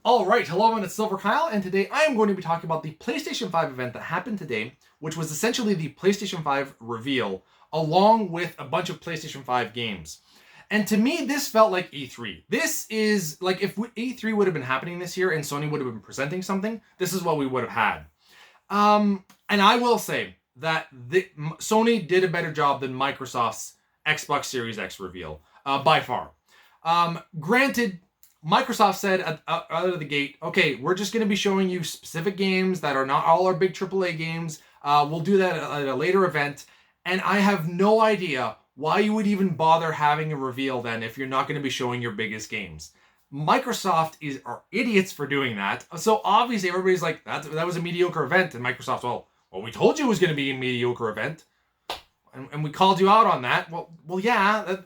Alright, hello everyone, it's silverkyle, and today I am going to be talking about the PlayStation 5 event that happened today, which was essentially the PlayStation 5 reveal, along with a bunch of PlayStation 5 games. And to me, this felt like E3. This is, like, if E3 would have been happening this year and Sony would have been presenting something, this is what we would have had. And I will say that Sony did a better job than Microsoft's Xbox Series X reveal, by far. Granted, Microsoft said out of the gate, okay, we're just going to be showing you specific games that are not all our big AAA games. We'll do that at a later event. And I have no idea why you would even bother having a reveal then if you're not going to be showing your biggest games. Microsoft are idiots for doing that. So obviously everybody's like, that was a mediocre event. And Microsoft's, well, we told you it was going to be a mediocre event. And we called you out on that. Well, yeah,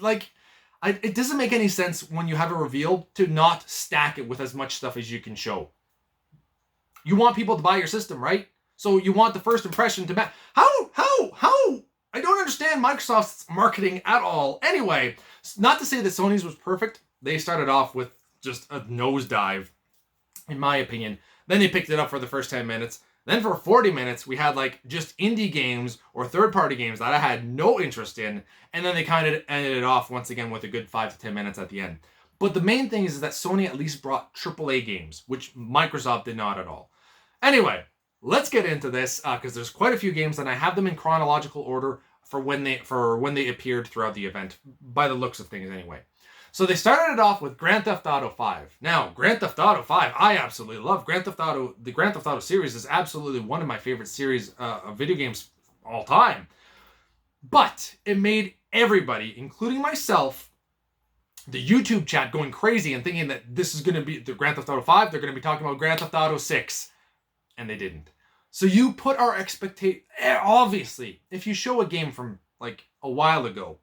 it doesn't make any sense when you have a reveal to not stack it with as much stuff as you can show. You want people to buy your system, right? So you want the first impression to match. How? I don't understand Microsoft's marketing at all. Anyway, not to say that Sony's was perfect. They started off with just a nosedive, in my opinion. Then they picked it up for the first 10 minutes. Then for 40 minutes, we had like just indie games or third-party games that I had no interest in. And then they kind of ended it off once again with a good 5 to 10 minutes at the end. But the main thing is that Sony at least brought AAA games, which Microsoft did not at all. Anyway, let's get into this because there's quite a few games and I have them in chronological order for when they appeared throughout the event, by the looks of things anyway. So they started it off with Grand Theft Auto 5. Now, Grand Theft Auto 5, I absolutely love. Grand Theft Auto, the Grand Theft Auto series is absolutely one of my favorite series of video games all time. But it made everybody, including myself, the YouTube chat going crazy and thinking that this is going to be the Grand Theft Auto 5, they're going to be talking about Grand Theft Auto 6. And they didn't. So you put our expectation, obviously, if you show a game from like a while ago,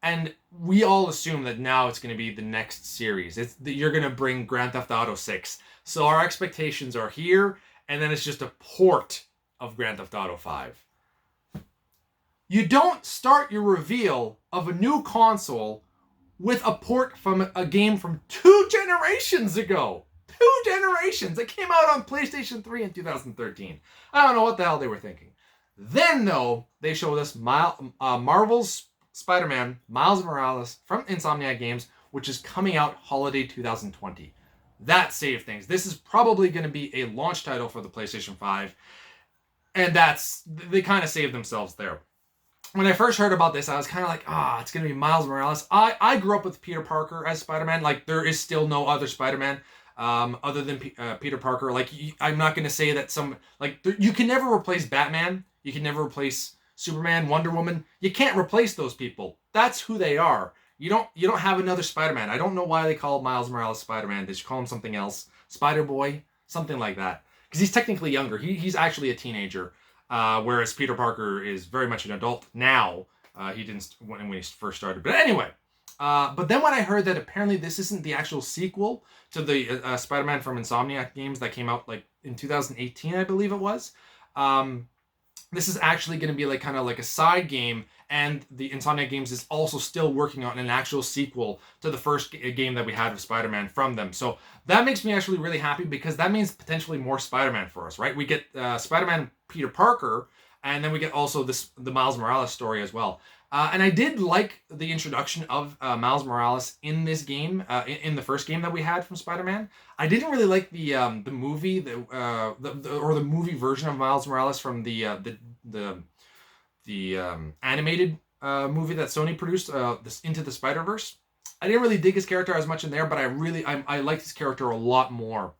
and we all assume that now it's going to be the next series. You're going to bring Grand Theft Auto 6. So our expectations are here, and then it's just a port of Grand Theft Auto 5. You don't start your reveal of a new console with a port from a game from 2 generations ago. 2 generations! It came out on PlayStation 3 in 2013. I don't know what the hell they were thinking. Then, though, they showed us Marvel's Spider-Man Miles Morales from Insomniac Games, which is coming out holiday 2020. That saved things. This is probably going to be a launch title for the PlayStation 5, and they kind of saved themselves there. When I first heard about this, I was kind of like, it's going to be Miles Morales. I grew up with Peter Parker as Spider-Man. Like, there is still no other Spider-Man other than Peter Parker. Like, I'm not going to say that you can never replace Batman. You can never replace Superman, Wonder Woman. You can't replace those people. That's who they are. You don't have another Spider-Man. I don't know why they call Miles Morales Spider-Man. They should call him something else. Spider-Boy, something like that. Because he's technically younger. He's actually a teenager. Whereas Peter Parker is very much an adult now. He didn't when he first started. But anyway. But then when I heard that apparently this isn't the actual sequel to the Spider-Man from Insomniac Games that came out like in 2018, I believe it was. This is actually going to be kind of like a side game, and the Insomniac Games is also still working on an actual sequel to the first game that we had of Spider-Man from them. So that makes me actually really happy because that means potentially more Spider-Man for us, right? We get Spider-Man Peter Parker, and then we get also the Miles Morales story as well. And I did like the introduction of Miles Morales in this game, in the first game that we had from Spider-Man. I didn't really like the movie, the movie version of Miles Morales from the animated movie that Sony produced, this Into the Spider-Verse. I didn't really dig his character as much in there, but I liked his character a lot more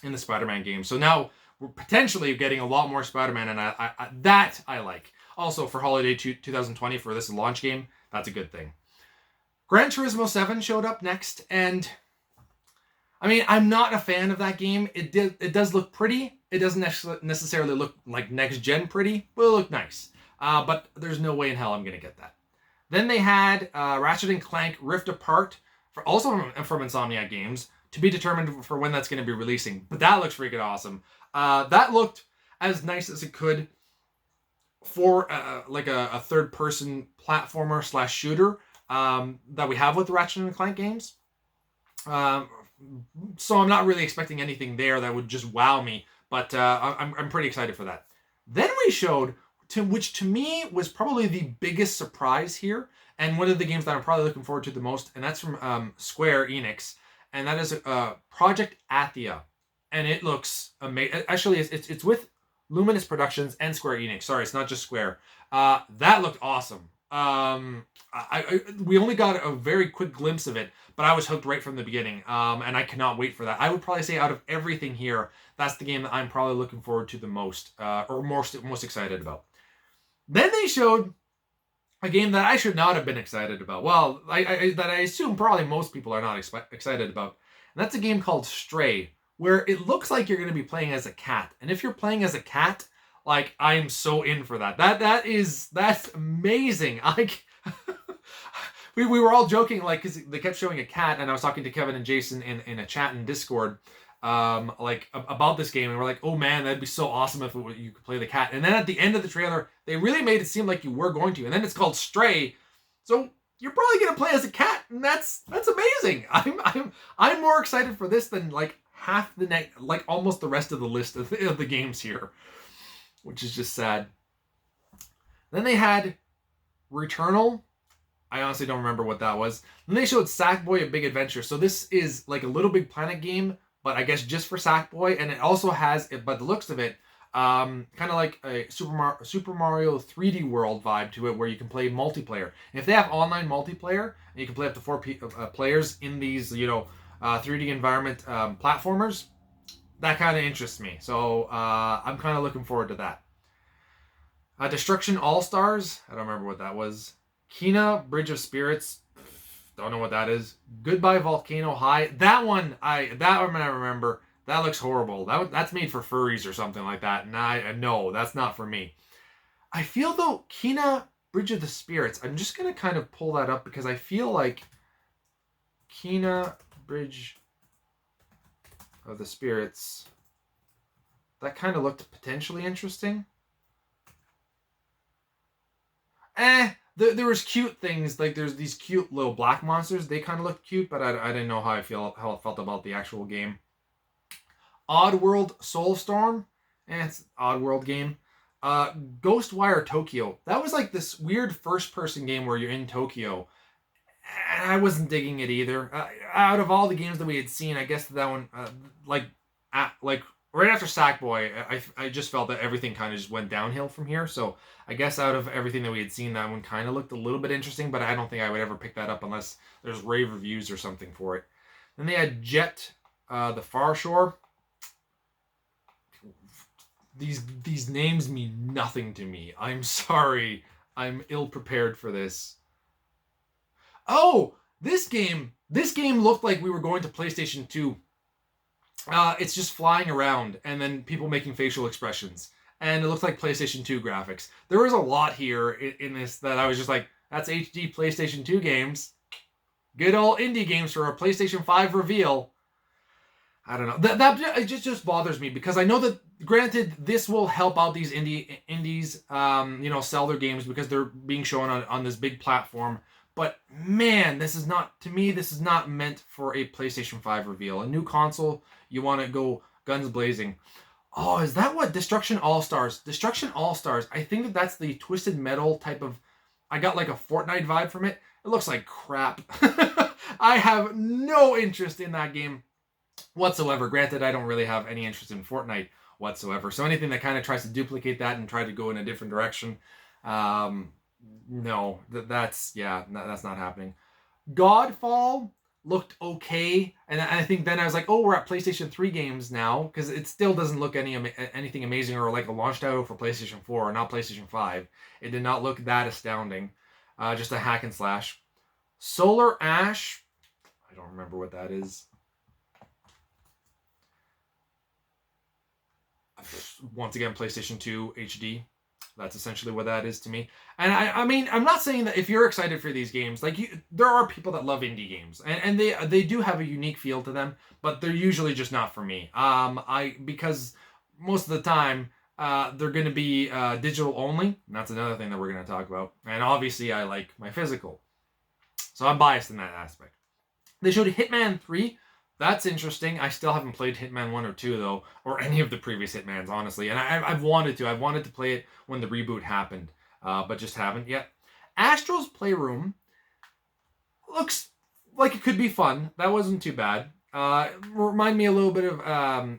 in the Spider-Man game. So now we're potentially getting a lot more Spider-Man, and I like. Also, for holiday 2020 for this launch game, that's a good thing. Gran Turismo 7 showed up next, and I mean, I'm not a fan of that game. It does look pretty. It doesn't necessarily look like next-gen pretty, but it looked nice. But there's no way in hell I'm going to get that. Then they had Ratchet & Clank Rift Apart, also from Insomniac Games, to be determined for when that's going to be releasing. But that looks freaking awesome. That looked as nice as it could for like a third-person platformer / shooter that we have with the Ratchet & Clank games. So I'm not really expecting anything there that would just wow me. But I'm pretty excited for that. Then we showed, which to me was probably the biggest surprise here, and one of the games that I'm probably looking forward to the most, and that's from Square Enix, and that is Project Athia, and it looks amazing. Actually, it's with Luminous Productions and Square Enix. Sorry, it's not just Square. That looked awesome. We only got a very quick glimpse of it, but I was hooked right from the beginning, and I cannot wait for that. I would probably say out of everything here, that's the game that I'm probably looking forward to the most, or most excited about. Then they showed a game that I should not have been excited about. Well, that I assume probably most people are not excited about. And that's a game called Stray, where it looks like you're going to be playing as a cat. And if you're playing as a cat, like, I'm so in for that. That's amazing. We were all joking, like, because they kept showing a cat, and I was talking to Kevin and Jason in a chat in Discord, like, about this game, and we're like, oh man, that'd be so awesome if you could play the cat. And then at the end of the trailer, they really made it seem like you were going to, and then it's called Stray, so you're probably gonna play as a cat, and that's amazing. I'm more excited for this than like half the next, like almost the rest of the list of the games here, which is just sad. Then they had Returnal. I honestly don't remember what that was. Then they showed Sackboy: A Big Adventure. So this is like a Little Big Planet game, but I guess just for Sackboy, and it also has, by the looks of it, kind of like a Super Mario 3D World vibe to it, where you can play multiplayer. And if they have online multiplayer, and you can play up to 4 players in these, 3D environment platformers, that kind of interests me. So I'm kind of looking forward to that. Destruction All Stars. I don't remember what that was. Kena Bridge of Spirits. Don't know what that is. Goodbye Volcano High. That one I remember. That looks horrible. That's made for furries or something like that. And no, that's not for me. I feel though, Kena Bridge of the Spirits. I'm just gonna kind of pull that up because I feel like Kena Bridge of the Spirits. That kind of looked potentially interesting. There was cute things, like there's these cute little black monsters. They kind of looked cute, but I didn't know how it felt about the actual game. Oddworld Soulstorm, it's an Oddworld game. Ghostwire Tokyo. That was like this weird first-person game where you're in Tokyo. And I wasn't digging it either. Out of all the games that we had seen, I guess that one, like right after Sackboy, I just felt that everything kind of just went downhill from here. So I guess out of everything that we had seen, that one kind of looked a little bit interesting, but I don't think I would ever pick that up unless there's rave reviews or something for it. Then they had Jet, the Far Shore. These names mean nothing to me. I'm sorry. I'm ill-prepared for this. Oh, this game looked like we were going to PlayStation 2. It's just flying around and then people making facial expressions. And it looks like PlayStation 2 graphics. There was a lot here in this that I was just like, that's HD PlayStation 2 games. Good old indie games for a PlayStation 5 reveal. I don't know. That it just bothers me because I know that, granted, this will help out these indies, sell their games because they're being shown on this big platform. But man, this is not meant for a PlayStation 5 reveal. A new console, you want to go guns blazing. Oh, is that what Destruction All-Stars? Destruction All-Stars, I think that's the Twisted Metal type of... I got like a Fortnite vibe from it. It looks like crap. I have no interest in that game whatsoever. Granted, I don't really have any interest in Fortnite whatsoever. So anything that kind of tries to duplicate that and try to go in a different direction, no, that's not happening. Godfall looked okay, and I think then I was like, oh, we're at PlayStation 3 games now, because it still doesn't look anything amazing or like a launch title for PlayStation 4 or not PlayStation 5. It did not look that astounding. Just a hack and slash. Solar Ash, I don't remember what that is. Once again, PlayStation 2 HD. That's essentially what that is to me. And I mean, I'm not saying that if you're excited for these games, like there are people that love indie games, and they do have a unique feel to them, but they're usually just not for me. Because most of the time they're going to be digital only. And that's another thing that we're going to talk about. And obviously, I like my physical, so I'm biased in that aspect. They showed Hitman 3. that's interesting. I still haven't played Hitman 1 or 2, though, or any of the previous Hitmans, honestly. And I've wanted to. I've wanted to play it when the reboot happened, but just haven't yet. Astro's Playroom looks like it could be fun. That wasn't too bad. Remind me a little bit of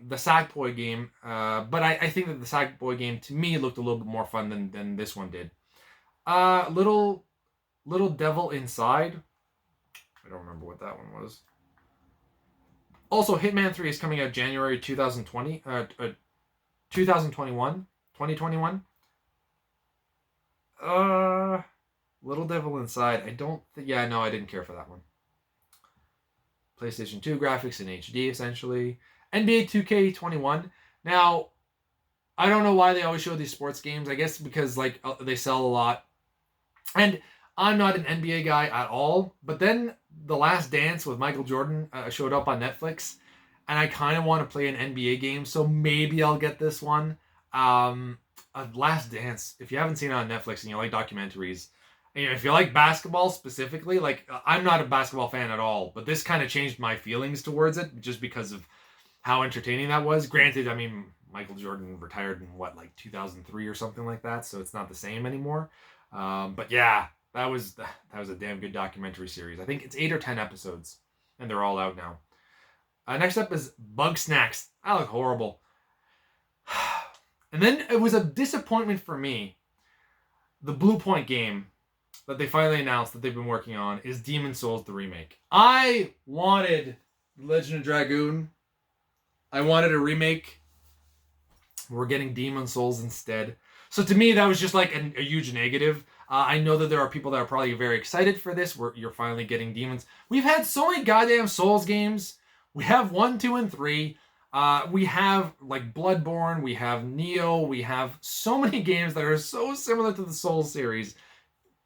the Sackboy game, but I think that the Sackboy game, to me, looked a little bit more fun than this one did. Little Devil Inside. I don't remember what that one was. Also, Hitman 3 is coming out January 2020, 2021, 2021. Little Devil Inside. I didn't care for that one. PlayStation 2 graphics in HD, essentially. NBA 2K21. Now, I don't know why they always show these sports games. I guess because they sell a lot. And I'm not an NBA guy at all. But then The Last Dance with Michael Jordan showed up on Netflix. And I kind of want to play an NBA game. So maybe I'll get this one. Last Dance. If you haven't seen it on Netflix and you like documentaries, and if you like basketball specifically, I'm not a basketball fan at all. But this kind of changed my feelings towards it just because of how entertaining that was. Granted, I mean, Michael Jordan retired in 2003 or something like that, so it's not the same anymore. But yeah, that was a damn good documentary series. I think it's 8 or 10 episodes, and they're all out now. Next up is Bug Snacks. That looked horrible. And then it was a disappointment for me. The Blue Point game that they finally announced that they've been working on is Demon's Souls, the remake. I wanted Legend of Dragoon. I wanted a remake. We're getting Demon's Souls instead. So to me, that was just like a huge negative. I know that there are people that are probably very excited for this, where you're finally getting Demons. We've had so many goddamn Souls games. We have 1, 2, and 3. We have like Bloodborne. We have Neo. We have so many games that are so similar to the Souls series.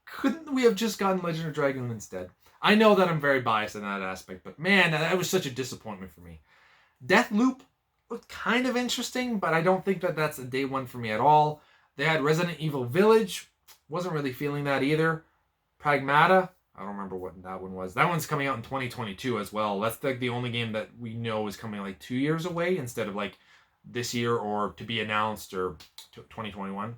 Couldn't we have just gotten Legend of Dragoon instead? I know that I'm very biased in that aspect, but man, that was such a disappointment for me. Deathloop looked kind of interesting, but I don't think that that's a day one for me at all. They had Resident Evil Village. Wasn't really feeling that either. Pragmata. I don't remember what that one was. That one's coming out in 2022 as well. That's the only game that we know is coming 2 years away instead of this year or to be announced or 2021.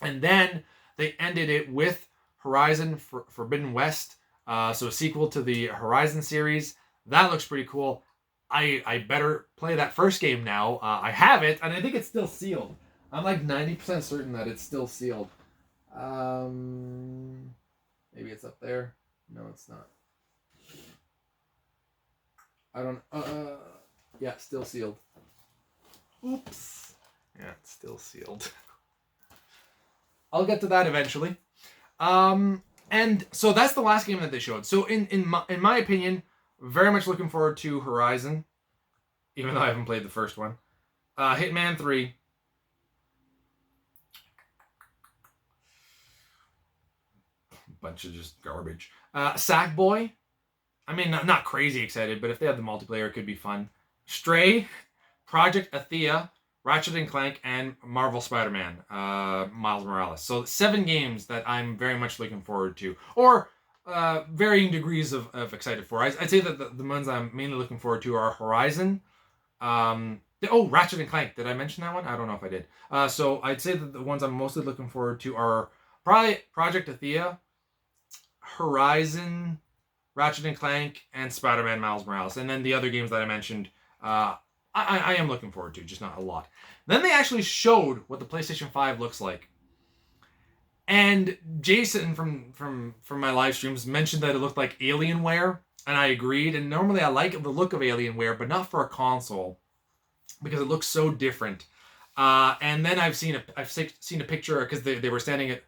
And then they ended it with Horizon Forbidden West. So a sequel to the Horizon series. That looks pretty cool. I better play that first game now. I have it, and I think it's still sealed. I'm 90% certain that it's still sealed. Maybe it's up there. No, it's not. I don't... yeah, still sealed. Oops. Yeah, it's still sealed. I'll get to that eventually. And so that's the last game that they showed. So in my opinion, very much looking forward to Horizon, even though I haven't played the first one. Hitman 3. Bunch of just garbage. Sackboy. I mean, not crazy excited, but if they have the multiplayer, it could be fun. Stray, Project Athea, Ratchet and Clank, and Marvel Spider-Man, Miles Morales. So 7 games that I'm very much looking forward to, or varying degrees of excited for. I'd say that the ones I'm mainly looking forward to are Horizon. Ratchet and Clank. Did I mention that one? I don't know if I did. So I'd say that the ones I'm mostly looking forward to are probably Project Athea, Horizon, Ratchet and Clank, and Spider-Man Miles Morales. And then the other games that I mentioned, I am looking forward to, just not a lot. Then they actually showed what the PlayStation 5 looks like. And Jason from my live streams mentioned that it looked like Alienware, and I agreed. And normally I like the look of Alienware, but not for a console, because it looks so different. And then I've seen a picture, because they were standing it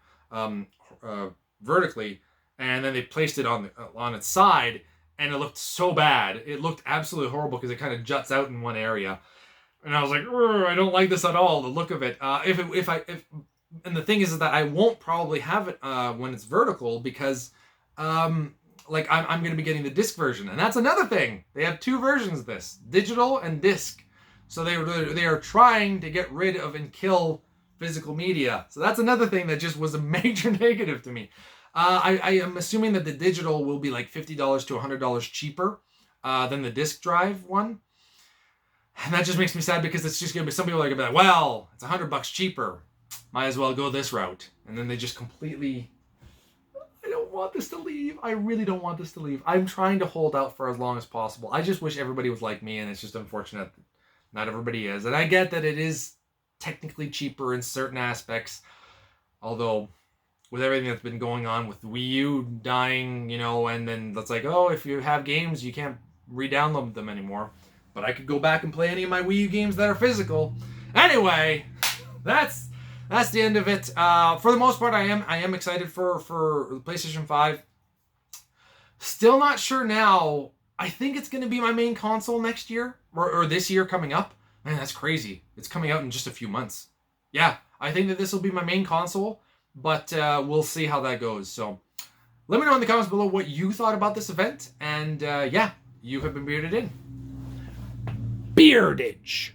vertically, and then they placed it on its side, and it looked so bad. It looked absolutely horrible because it kind of juts out in one area, and I was like, I don't like this at all. The look of it. And the thing is that I won't probably have it when it's vertical, because I'm going to be getting the disc version, and that's another thing. They have 2 versions of this, digital and disc. So they are trying to get rid of and kill physical media. So that's another thing that just was a major negative to me. I am assuming that the digital will be $50 to $100 cheaper. than the disc drive one. And that just makes me sad because it's just going to be some people are going to be like, well, it's $100 cheaper. Might as well go this route. And then they just completely... I don't want this to leave. I really don't want this to leave. I'm trying to hold out for as long as possible. I just wish everybody was like me, and it's just unfortunate that not everybody is. And I get that it is technically cheaper in certain aspects, although with everything that's been going on with Wii U dying, and then it's like, oh, if you have games, you can't re-download them anymore. But I could go back and play any of my Wii U games that are physical. Anyway, that's the end of it. For the most part, I am excited for PlayStation 5. Still not sure now. I think it's going to be my main console next year, or this year coming up. Man, that's crazy. It's coming out in just a few months. Yeah, I think that this will be my main console, but we'll see how that goes. So let me know in the comments below what you thought about this event. And yeah, you have been bearded in. Beardage.